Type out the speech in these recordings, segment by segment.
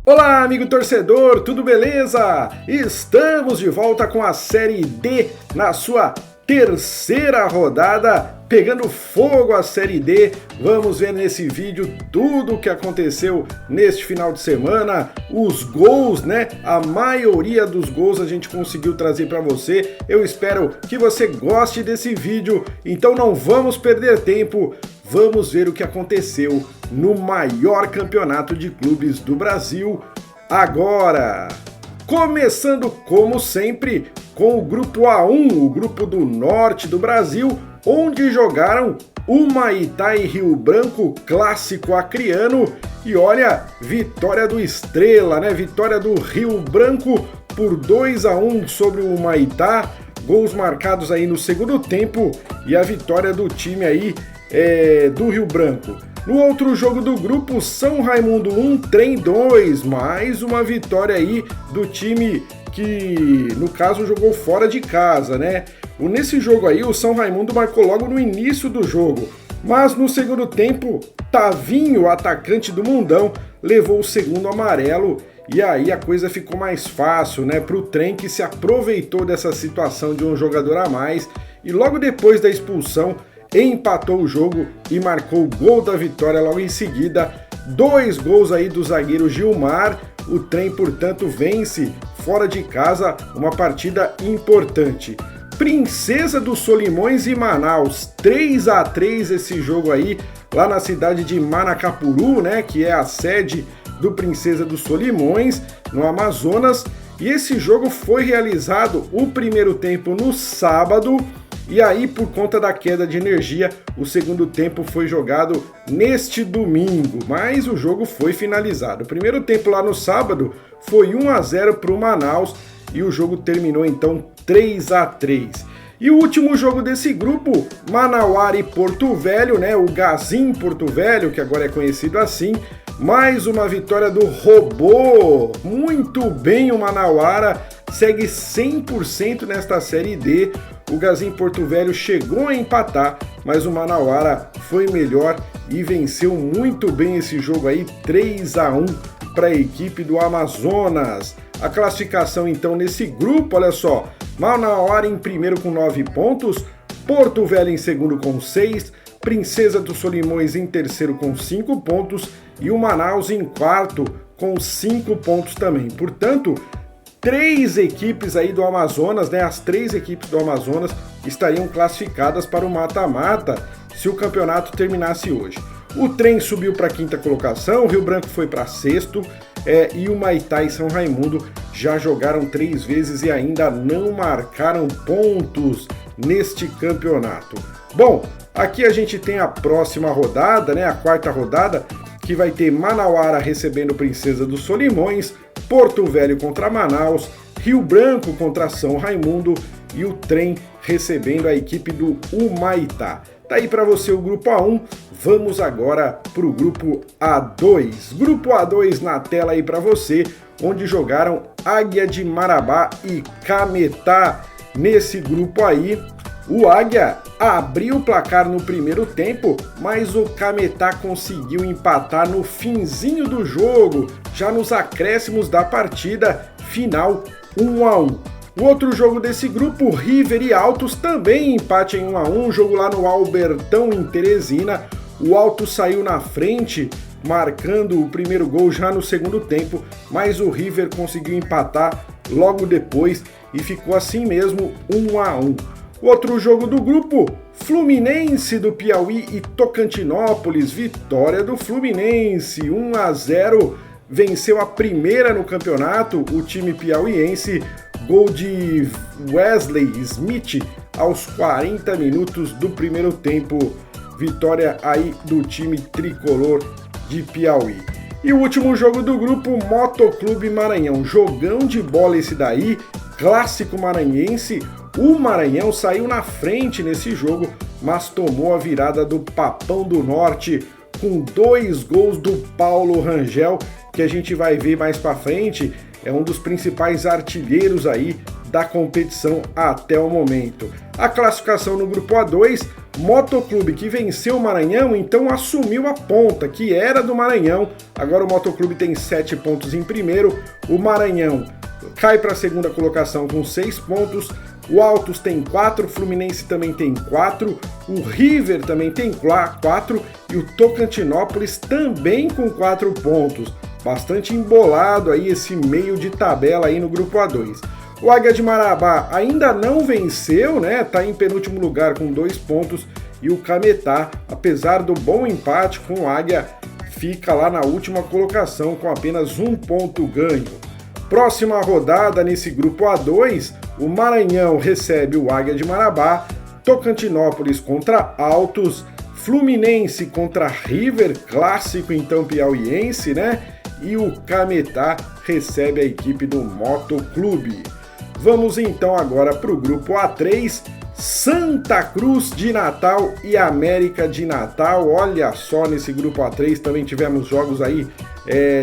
Olá, amigo torcedor, tudo beleza? Estamos de volta com a Série D na sua terceira rodada, pegando fogo a Série D. Vamos ver nesse vídeo tudo o que aconteceu neste final de semana, os gols, né? A maioria dos gols a gente conseguiu trazer para você. Eu espero que você goste desse vídeo, então não vamos perder tempo. Vamos ver o que aconteceu no maior campeonato de clubes do Brasil agora. Começando, como sempre, com o Grupo A1, o grupo do norte do Brasil, onde jogaram Humaitá e Rio Branco, clássico acreano. E olha, vitória do Estrela, né? Vitória do Rio Branco por 2-1 sobre o Humaitá. Gols marcados aí no segundo tempo e a vitória do time aí do Rio Branco. No outro jogo do grupo, São Raimundo 1, Trem 2, mais uma vitória aí do time que, no caso, jogou fora de casa, né? Nesse jogo aí, o São Raimundo marcou logo no início do jogo, mas no segundo tempo, Tavinho, atacante do Mundão, levou o segundo amarelo e aí a coisa ficou mais fácil, né, para o Trem, que se aproveitou dessa situação de um jogador a mais e logo depois da expulsão, empatou o jogo e marcou o gol da vitória logo em seguida. 2 gols aí do zagueiro Gilmar. O Trem, portanto, vence fora de casa, uma partida importante. Princesa dos Solimões e Manaus, 3-3 esse jogo aí, lá na cidade de Manacapuru, né, que é a sede do Princesa dos Solimões, no Amazonas. E esse jogo foi realizado o primeiro tempo no sábado, e aí, por conta da queda de energia, o segundo tempo foi jogado neste domingo, mas o jogo foi finalizado. O primeiro tempo lá no sábado foi 1-0 para o Manaus e o jogo terminou então 3-3. E o último jogo desse grupo, Manauara e Porto Velho, né? O Gazin Porto Velho, que agora é conhecido assim, mais uma vitória do Robô. Muito bem, o Manauara segue 100% nesta Série D. O Gazin Porto Velho chegou a empatar, mas o Manauara foi melhor e venceu muito bem esse jogo aí, 3-1 para a equipe do Amazonas. A classificação então nesse grupo, olha só, Manauara em primeiro com 9 pontos, Porto Velho em segundo com 6, Princesa dos Solimões em terceiro com 5 pontos e o Manaus em quarto com 5 pontos também. Portanto, 3 equipes aí do Amazonas, né? As 3 equipes do Amazonas estariam classificadas para o mata-mata se o campeonato terminasse hoje. O Trem subiu para a 5ª colocação, o Rio Branco foi para 6º e o Humaitá e São Raimundo já jogaram 3 vezes e ainda não marcaram pontos neste campeonato. Bom, aqui a gente tem a próxima rodada, né? A 4ª rodada, que vai ter Manauara recebendo Princesa dos Solimões, Porto Velho contra Manaus, Rio Branco contra São Raimundo e o Trem recebendo a equipe do Humaitá. Tá aí para você o grupo A1, vamos agora para o grupo A2. Grupo A2 na tela aí para você, onde jogaram Águia de Marabá e Cametá. Nesse grupo aí, o Águia abriu o placar no primeiro tempo, mas o Cametá conseguiu empatar no finzinho do jogo, já nos acréscimos da partida, final 1-1. O outro jogo desse grupo, River e Altos, também empate em 1-1, jogo lá no Albertão, em Teresina. O Altos saiu na frente, marcando o primeiro gol já no segundo tempo, mas o River conseguiu empatar logo depois e ficou assim mesmo 1-1. O outro jogo do grupo, Fluminense do Piauí e Tocantinópolis, vitória do Fluminense, 1-0, venceu a primeira no campeonato, o time piauiense, gol de Wesley Smith aos 40 minutos do primeiro tempo, vitória aí do time tricolor de Piauí. E o último jogo do grupo, Motoclube Maranhão, jogão de bola esse daí, clássico maranhense. O Maranhão saiu na frente nesse jogo, mas tomou a virada do Papão do Norte com 2 gols do Paulo Rangel, que a gente vai ver mais para frente, é um dos principais artilheiros aí da competição até o momento. A classificação no grupo A2, Motoclube, que venceu o Maranhão, então assumiu a ponta, que era do Maranhão. Agora o Motoclube tem 7 pontos em primeiro, o Maranhão cai para a segunda colocação com 6 pontos, o Altos tem 4, o Fluminense também tem 4, o River também tem 4 e o Tocantinópolis também com 4 pontos. Bastante embolado aí esse meio de tabela aí no grupo A2. O Águia de Marabá ainda não venceu, né? Tá em penúltimo lugar com 2 pontos e o Cametá, apesar do bom empate com o Águia, fica lá na última colocação com apenas 1 ponto ganho. Próxima rodada nesse grupo A2, o Maranhão recebe o Águia de Marabá, Tocantinópolis contra Altos, Fluminense contra River, clássico então piauiense, né? E o Cametá recebe a equipe do Motoclube. Vamos então agora para o grupo A3, Santa Cruz de Natal e América de Natal. Olha só, nesse grupo A3 também tivemos jogos aí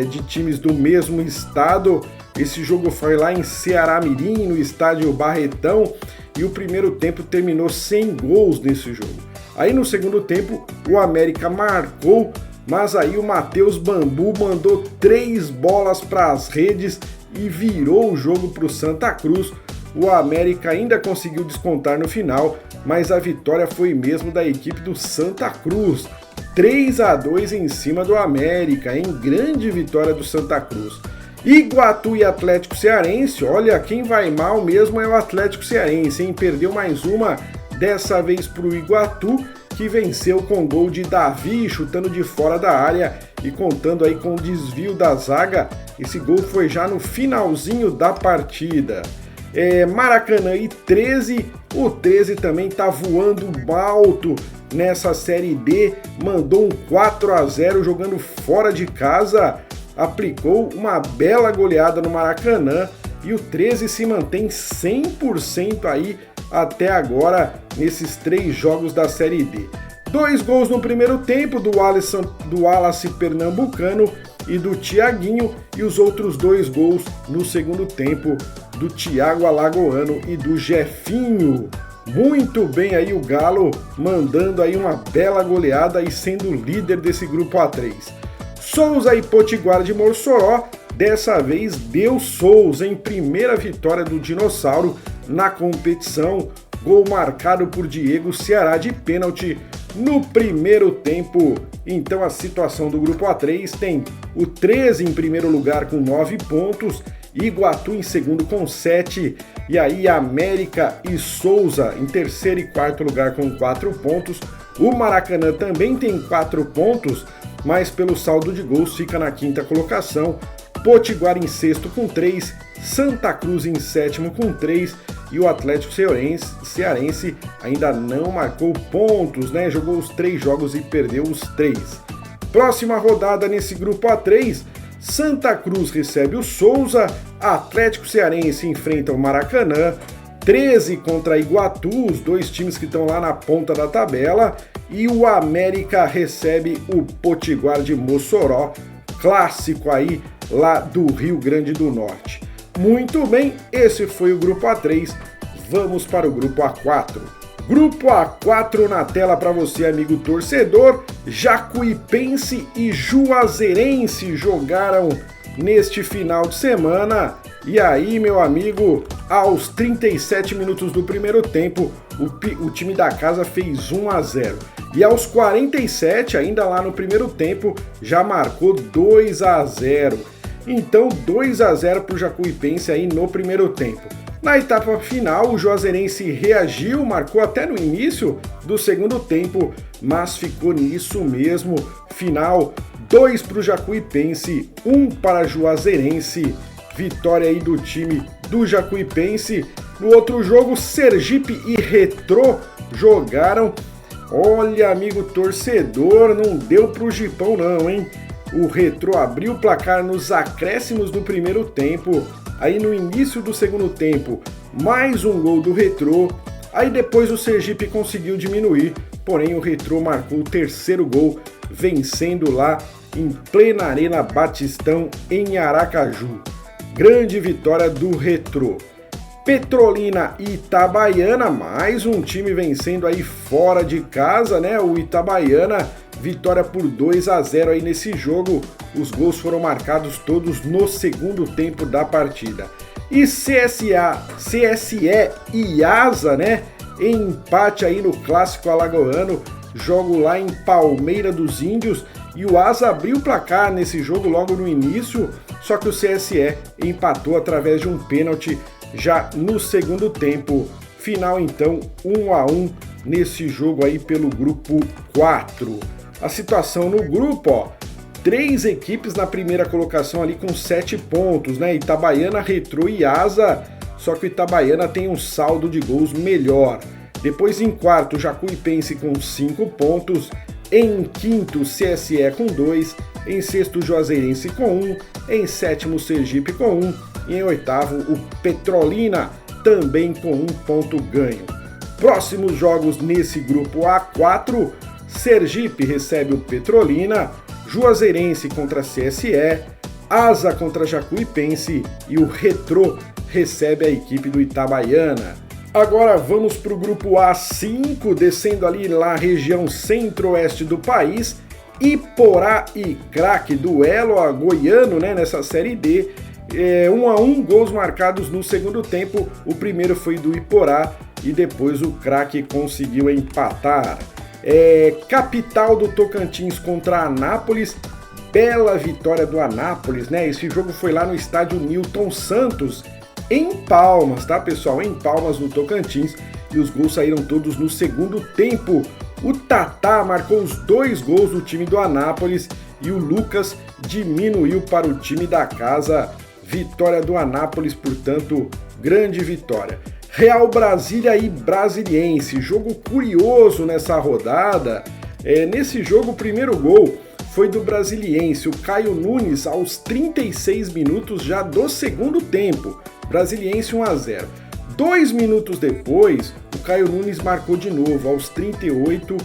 de times do mesmo estado. Esse jogo foi lá em Ceará-Mirim, no estádio Barretão, e o primeiro tempo terminou sem gols nesse jogo. Aí no segundo tempo o América marcou, mas aí o Matheus Bambu mandou 3 bolas para as redes e virou o jogo para o Santa Cruz. O América ainda conseguiu descontar no final, mas a vitória foi mesmo da equipe do Santa Cruz. 3-2 em cima do América, em grande vitória do Santa Cruz. Iguatu e Atlético Cearense, olha, quem vai mal mesmo é o Atlético Cearense, hein? Perdeu mais uma, dessa vez para o Iguatu, que venceu com gol de Davi, chutando de fora da área e contando aí com o desvio da zaga. Esse gol foi já no finalzinho da partida. Maracanã e 13, o 13 também tá voando alto nessa Série D, mandou um 4-0 jogando fora de casa, aplicou uma bela goleada no Maracanã e o 13 se mantém 100% aí até agora nesses 3 jogos da Série D. 2 gols no primeiro tempo do Wallace Pernambucano e do Thiaguinho, e os outros 2 gols no segundo tempo do Thiago Alagoano e do Jefinho. Muito bem aí o Galo, mandando aí uma bela goleada e sendo líder desse grupo A3. Souza e Potiguar de Mossoró, dessa vez deu Souza em primeira vitória do Dinossauro na competição, gol marcado por Diego Ceará de pênalti no primeiro tempo. Então a situação do grupo A3 tem o 13 em primeiro lugar com 9 pontos, Iguatu em segundo com 7, e aí América e Souza em terceiro e quarto lugar com 4 pontos. O Maracanã também tem 4 pontos, mas pelo saldo de gols fica na quinta colocação. Potiguar em sexto com 3, Santa Cruz em sétimo com 3 e o Atlético Cearense ainda não marcou pontos, né? Jogou os 3 jogos e perdeu os 3. Próxima rodada nesse grupo A3, Santa Cruz recebe o Souza, Atlético Cearense enfrenta o Maracanã, 13 contra Iguatu, os 2 times que estão lá na ponta da tabela, e o América recebe o Potiguar de Mossoró, clássico aí lá do Rio Grande do Norte. Muito bem, esse foi o grupo A3, vamos para o grupo A4. Grupo A4 na tela para você, amigo torcedor. Jacuipense e Juazeirense jogaram neste final de semana. E aí, meu amigo, aos 37 minutos do primeiro tempo, o time da casa fez 1-0. E aos 47, ainda lá no primeiro tempo, já marcou 2-0. Então, 2-0 para o Jacuipense aí no primeiro tempo. Na etapa final, o Juazeirense reagiu, marcou até no início do segundo tempo, mas ficou nisso mesmo. Final, 2 para o Jacuipense, 1 para Juazeirense. Vitória aí do time do Jacuipense. No outro jogo, Sergipe e Retrô jogaram. Olha, amigo torcedor, não deu pro Gipão não, hein? O Retrô abriu o placar nos acréscimos do primeiro tempo. Aí no início do segundo tempo, mais um gol do Retrô. Aí depois o Sergipe conseguiu diminuir, porém o Retrô marcou o terceiro gol, vencendo lá em plena Arena Batistão, em Aracaju. Grande vitória do Retrô. Petrolina e Itabaiana, mais um time vencendo aí fora de casa, né? O Itabaiana, vitória por 2-0 aí nesse jogo. Os gols foram marcados todos no segundo tempo da partida. E CSE e Asa, né? Empate aí no clássico alagoano, jogo lá em Palmeira dos Índios, e o Asa abriu o placar nesse jogo logo no início, só que o CSE empatou através de um pênalti já no segundo tempo. Final então 1-1 nesse jogo aí pelo grupo 4. A situação no grupo, ó, 3 equipes na primeira colocação ali com 7 pontos, né? Itabaiana, Retrô e Asa, só que o Itabaiana tem um saldo de gols melhor. Depois em quarto, Jacuipense com 5 pontos, em quinto, CSE com 2, em sexto, Juazeirense com 1, em sétimo, Sergipe com 1, e em oitavo, o Petrolina, também com 1 ponto ganho. Próximos jogos nesse grupo A4, Sergipe recebe o Petrolina, Juazeirense contra CSE, Asa contra Jacuipense e o Retrô recebe a equipe do Itabaiana. Agora vamos para o grupo A5, descendo ali na região centro-oeste do país, Iporá e Craque, duelo goiano, né, nessa Série D, 1-1, gols marcados no segundo tempo, o primeiro foi do Iporá e depois o Craque conseguiu empatar. Capital do Tocantins contra Anápolis, bela vitória do Anápolis, né, esse jogo foi lá no estádio Newton Santos, em Palmas, tá pessoal? Em Palmas, no Tocantins, e os gols saíram todos no segundo tempo. O Tatá marcou os 2 gols do time do Anápolis e o Lucas diminuiu para o time da casa. Vitória do Anápolis, portanto, grande vitória. Real Brasília e Brasiliense, jogo curioso nessa rodada. Nesse jogo, o primeiro gol foi do Brasiliense, o Caio Nunes, aos 36 minutos já do segundo tempo. Brasiliense 1-0. 2 minutos depois, o Caio Nunes marcou de novo, aos 38,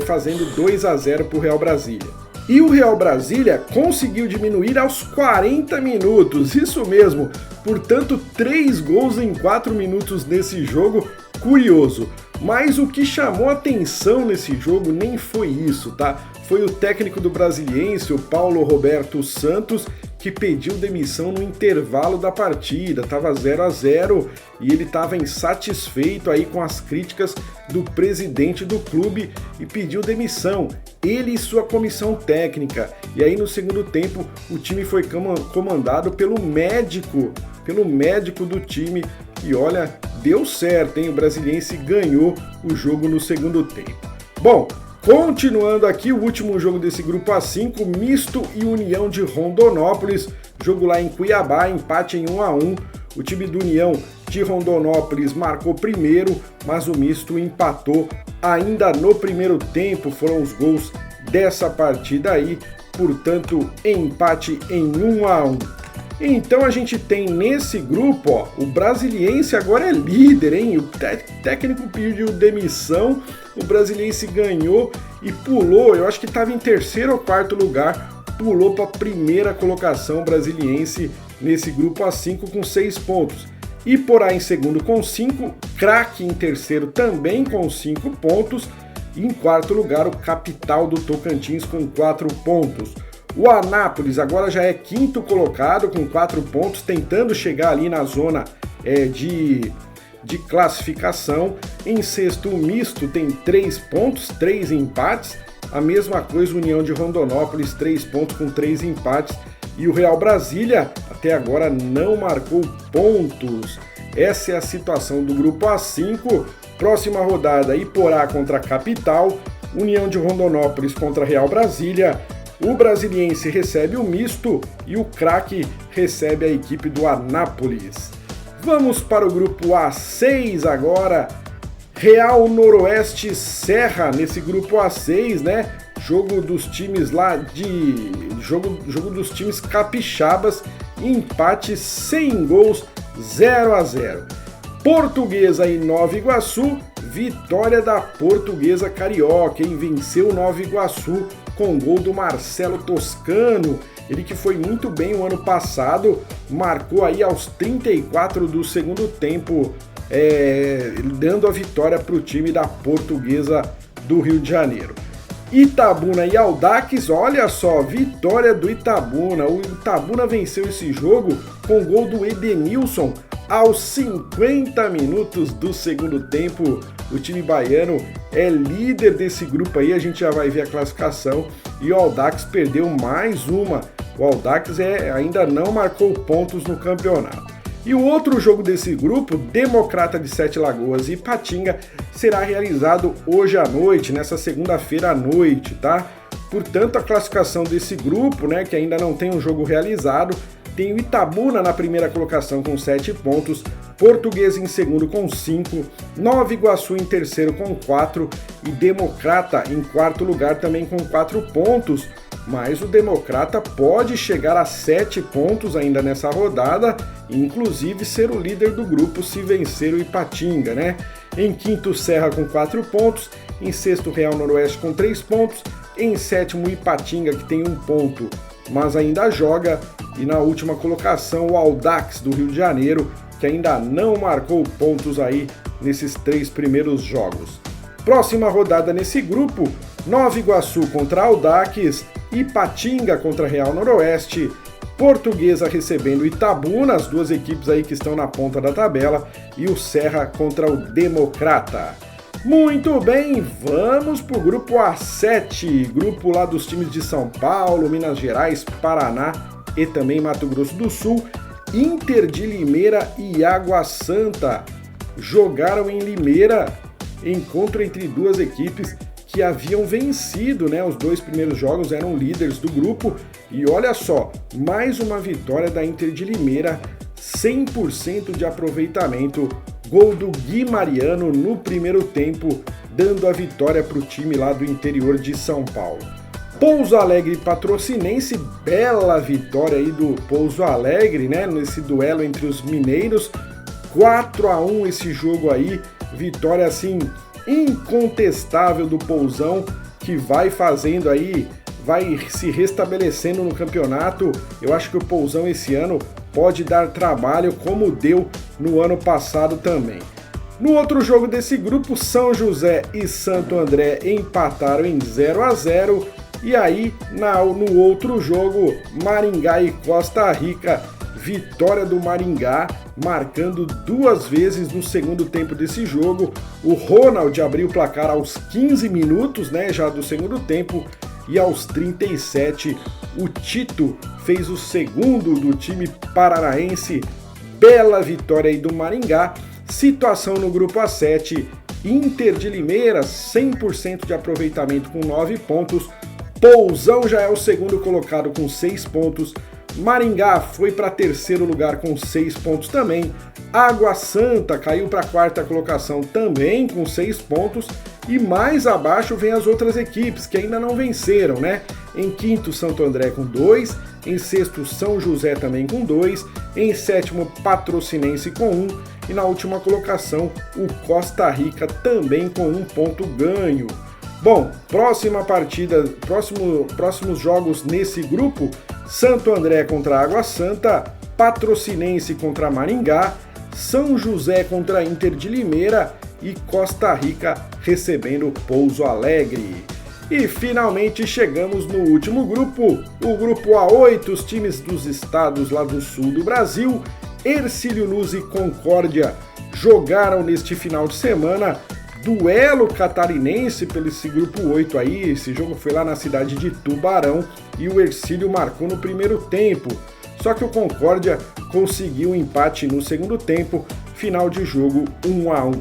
fazendo 2-0 para o Real Brasília. E o Real Brasília conseguiu diminuir aos 40 minutos, isso mesmo, portanto 3 gols em 4 minutos nesse jogo, curioso. Mas o que chamou atenção nesse jogo nem foi isso, tá? Foi o técnico do Brasiliense, o Paulo Roberto Santos, que pediu demissão no intervalo da partida, estava 0-0 e ele estava insatisfeito aí com as críticas do presidente do clube e pediu demissão, ele e sua comissão técnica. E aí no segundo tempo o time foi comandado pelo médico do time e olha, deu certo, hein? O Brasiliense ganhou o jogo no segundo tempo. Bom, continuando aqui, o último jogo desse grupo A5, Misto e União de Rondonópolis, jogo lá em Cuiabá, empate em 1-1. O time do União de Rondonópolis marcou primeiro, mas o Misto empatou ainda no primeiro tempo, foram os gols dessa partida aí, portanto, empate em 1-1. Então a gente tem nesse grupo, ó, o Brasiliense agora é líder, hein? O técnico pediu demissão, o Brasiliense ganhou e pulou, eu acho que estava em terceiro ou quarto lugar, pulou para a primeira colocação Brasiliense nesse grupo A5 com 6 pontos. Iporá em segundo com 5, Craque em terceiro também com 5 pontos, e em quarto lugar o Capital do Tocantins com 4 pontos. O Anápolis agora já é quinto colocado com 4 pontos, tentando chegar ali na zona de classificação. Em sexto, o Misto tem 3 pontos, 3 empates. A mesma coisa, União de Rondonópolis, 3 pontos com 3 empates. E o Real Brasília até agora não marcou pontos. Essa é a situação do grupo A5. Próxima rodada, Iporá contra Capital, União de Rondonópolis contra Real Brasília. O Brasiliense recebe o Misto e o Craque recebe a equipe do Anápolis. Vamos para o grupo A6 agora. Real Noroeste Serra nesse grupo A6, né? Jogo dos times lá de... Jogo dos times capixabas, empate sem gols, 0-0. Portuguesa e Nova Iguaçu, vitória da Portuguesa Carioca, hein? Venceu Nova Iguaçu com gol do Marcelo Toscano. Ele que foi muito bem o ano passado, marcou aí aos 34 do segundo tempo, dando a vitória para o time da Portuguesa do Rio de Janeiro. Itabuna e Audax, olha só, vitória do Itabuna. O Itabuna venceu esse jogo com gol do Edenilson aos 50 minutos do segundo tempo. O time baiano é líder desse grupo aí, a gente já vai ver a classificação. E o Audax perdeu mais uma. O Audax ainda não marcou pontos no campeonato. E o outro jogo desse grupo, Democrata de Sete Lagoas e Ipatinga, será realizado hoje à noite, nessa segunda-feira à noite, tá? Portanto, a classificação desse grupo, né, que ainda não tem um jogo realizado, tem o Itabuna na primeira colocação com 7 pontos, Portuguesa em segundo com 5, Nova Iguaçu em terceiro com 4 e Democrata em quarto lugar também com 4 pontos. Mas o Democrata pode chegar a 7 pontos ainda nessa rodada, e inclusive ser o líder do grupo se vencer o Ipatinga, né? Em quinto, Serra com 4 pontos, em sexto, Real Noroeste com 3 pontos, em sétimo, Ipatinga, que tem 1 ponto, mas ainda joga, e na última colocação, o Audax do Rio de Janeiro, que ainda não marcou pontos aí nesses 3 primeiros jogos. Próxima rodada nesse grupo, Nova Iguaçu contra Audax, Ipatinga contra Real Noroeste, Portuguesa recebendo Itabuna, as duas equipes aí que estão na ponta da tabela, e o Serra contra o Democrata. Muito bem, vamos para o grupo A7, grupo lá dos times de São Paulo, Minas Gerais, Paraná e também Mato Grosso do Sul. Inter de Limeira e Água Santa jogaram em Limeira, encontro entre duas equipes que haviam vencido, né? Os 2 primeiros jogos, eram líderes do grupo, e olha só, mais uma vitória da Inter de Limeira, 100% de aproveitamento, gol do Gui Mariano no primeiro tempo, dando a vitória para o time lá do interior de São Paulo. Pouso Alegre Patrocinense, bela vitória aí do Pouso Alegre, né? Nesse duelo entre os mineiros, 4-1 esse jogo aí, vitória assim incontestável do Pousão, que vai fazendo aí, vai se restabelecendo no campeonato. Eu acho que o Pousão esse ano pode dar trabalho, como deu no ano passado também. No outro jogo desse grupo, São José e Santo André empataram em 0-0, e aí no outro jogo, Maringá e Costa Rica, vitória do Maringá, marcando 2 vezes no segundo tempo desse jogo. O Ronald abriu o placar aos 15 minutos, né, já do segundo tempo, e aos 37 o Tito fez o segundo do time paranaense. Bela vitória aí do Maringá. Situação no grupo A7, Inter de Limeira, 100% de aproveitamento com 9 pontos. Pousão já é o segundo colocado com 6 pontos. Maringá foi para terceiro lugar com 6 pontos também. Água Santa caiu para a quarta colocação também com 6 pontos. E mais abaixo vem as outras equipes que ainda não venceram, né? Em quinto, Santo André com 2. Em sexto, São José também com 2. Em sétimo, Patrocinense com 1. E na última colocação, o Costa Rica também com 1 ponto ganho. Bom, próxima partida, próximos jogos nesse grupo: Santo André contra Água Santa, Patrocinense contra Maringá, São José contra Inter de Limeira e Costa Rica recebendo Pouso Alegre. E finalmente chegamos no último grupo, o grupo A8, os times dos estados lá do sul do Brasil. Hercílio Luz e Concórdia jogaram neste final de semana duelo catarinense pelo esse grupo 8 aí. Esse jogo foi lá na cidade de Tubarão e o Hercílio marcou no primeiro tempo. Só que o Concórdia conseguiu um empate no segundo tempo, final de jogo 1-1.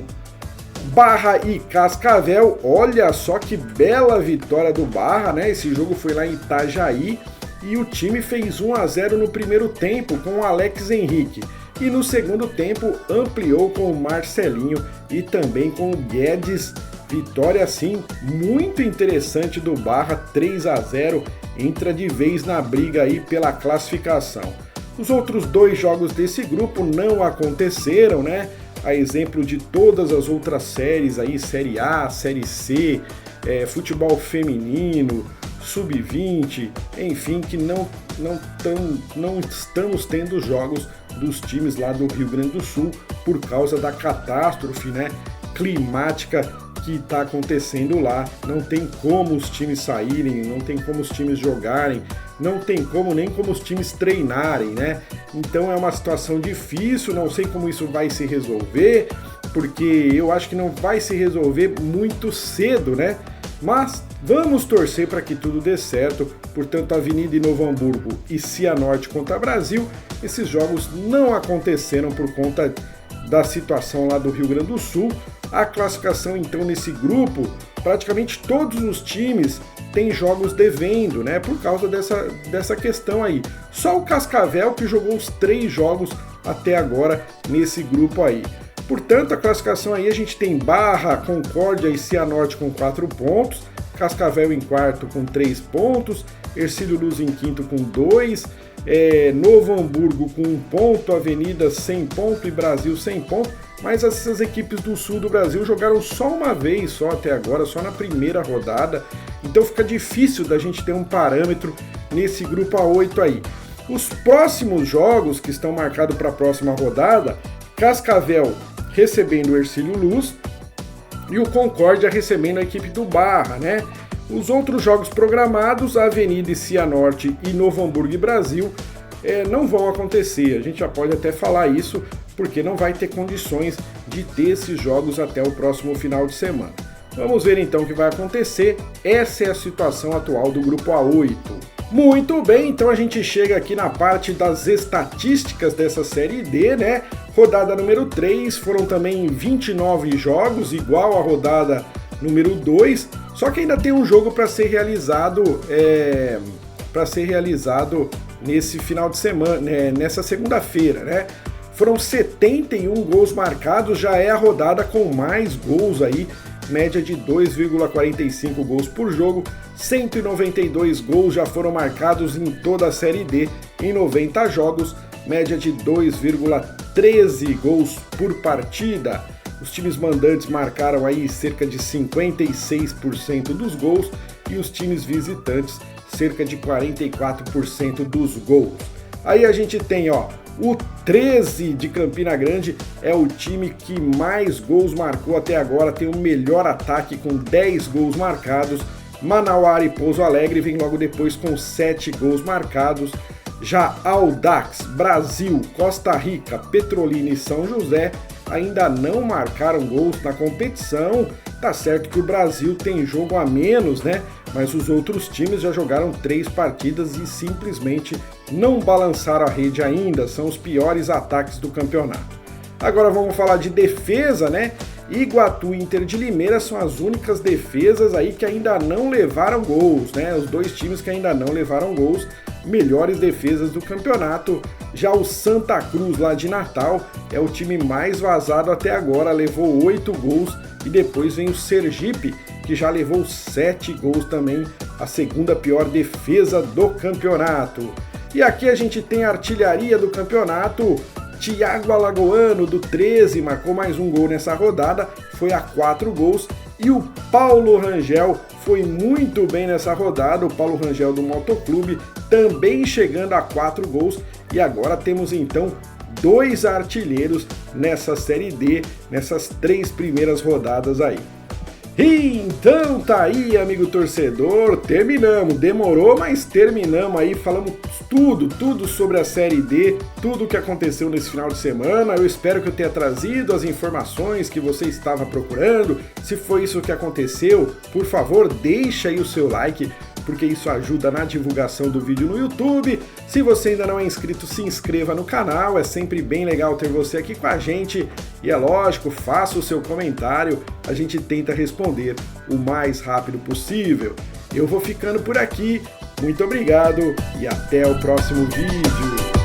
Barra e Cascavel, olha só que bela vitória do Barra, né? Esse jogo foi lá em Itajaí e o time fez 1-0 no primeiro tempo com o Alex Henrique. E no segundo tempo ampliou com o Marcelinho e também com o Guedes. Vitória assim muito interessante do Barra, 3-0, entra de vez na briga aí pela classificação. Os outros 2 jogos desse grupo não aconteceram, né? A exemplo de todas as outras séries aí, Série A, Série C, futebol feminino, sub-20, enfim, que não estamos tendo jogos dos times lá do Rio Grande do Sul por causa da catástrofe, né, climática que está acontecendo lá. Não tem como os times saírem, não tem como os times jogarem, não tem como nem como os times treinarem, né? Então é uma situação difícil, não sei como isso vai se resolver, porque eu acho que não vai se resolver muito cedo, né? Mas vamos torcer para que tudo dê certo. Portanto, Avenida e Novo Hamburgo e Cianorte contra Brasil, esses jogos não aconteceram por conta da situação lá do Rio Grande do Sul. A classificação então nesse grupo, praticamente todos os times têm jogos devendo, né, por causa dessa questão aí. Só o Cascavel que jogou os 3 jogos até agora nesse grupo aí. Portanto, a classificação aí a gente tem Barra, Concórdia e Cianorte com 4 pontos, Cascavel em quarto com 3 pontos, Hercílio Luz em quinto com 2, Novo Hamburgo com 1 ponto, Avenida sem ponto e Brasil sem ponto. Mas essas equipes do sul do Brasil jogaram só uma vez só até agora, só na primeira rodada, então fica difícil da gente ter um parâmetro nesse grupo A8 aí. Os próximos jogos que estão marcados para a próxima rodada, Cascavel recebendo o Hercílio Luz e o Concórdia recebendo a equipe do Barra, né? Os outros jogos programados, a Avenida e Cianorte e Novo Hamburgo e Brasil, não vão acontecer. A gente já pode até falar isso, porque não vai ter condições de ter esses jogos até o próximo final de semana. Vamos ver então o que vai acontecer. Essa é a situação atual do grupo A8. Muito bem, então a gente chega aqui na parte das estatísticas dessa Série D, né? Rodada número 3, foram também 29 jogos, igual a rodada número 2, só que ainda tem um jogo para ser realizado, nesse final de semana, nessa segunda-feira, né? Foram 71 gols marcados, já é a rodada com mais gols aí, média de 2,45 gols por jogo, 192 gols já foram marcados em toda a Série D em 90 jogos, média de 2,13 gols por partida. Os times mandantes marcaram aí cerca de 56% dos gols e os times visitantes cerca de 44% dos gols. Aí a gente tem, ó, o 13 de Campina Grande é o time que mais gols marcou até agora, tem o melhor ataque com 10 gols marcados. Manauara e Pouso Alegre vem logo depois com 7 gols marcados. Já Audax, Brasil, Costa Rica, Petrolina e São José ainda não marcaram gols na competição. Tá certo que o Brasil tem jogo a menos, né? Mas os outros times já jogaram 3 partidas e simplesmente não balançaram a rede ainda. São os piores ataques do campeonato. Agora vamos falar de defesa, né? Iguatu e Inter de Limeira são as únicas defesas aí que ainda não levaram gols, né? Os 2 times que ainda não levaram gols, melhores defesas do campeonato. Já o Santa Cruz lá de Natal é o time mais vazado até agora, levou 8 gols. E depois vem o Sergipe, que já levou 7 gols também, a segunda pior defesa do campeonato. E aqui a gente tem a artilharia do campeonato. Thiago Alagoano, do 13, marcou mais um gol nessa rodada, foi a 4 gols. E o Paulo Rangel foi muito bem nessa rodada, o Paulo Rangel do Motoclube, também chegando a 4 gols. E agora temos então 2 artilheiros nessa Série D, nessas 3 primeiras rodadas aí. E então tá aí, amigo torcedor, terminamos, demorou, mas terminamos aí, falamos tudo sobre a Série D, tudo o que aconteceu nesse final de semana. Eu espero que eu tenha trazido as informações que você estava procurando. Se foi isso que aconteceu, por favor, deixa aí o seu like, porque isso ajuda na divulgação do vídeo no YouTube. Se você ainda não é inscrito, se inscreva no canal, é sempre bem legal ter você aqui com a gente. E é lógico, faça o seu comentário, a gente tenta responder o mais rápido possível. Eu vou ficando por aqui, muito obrigado e até o próximo vídeo.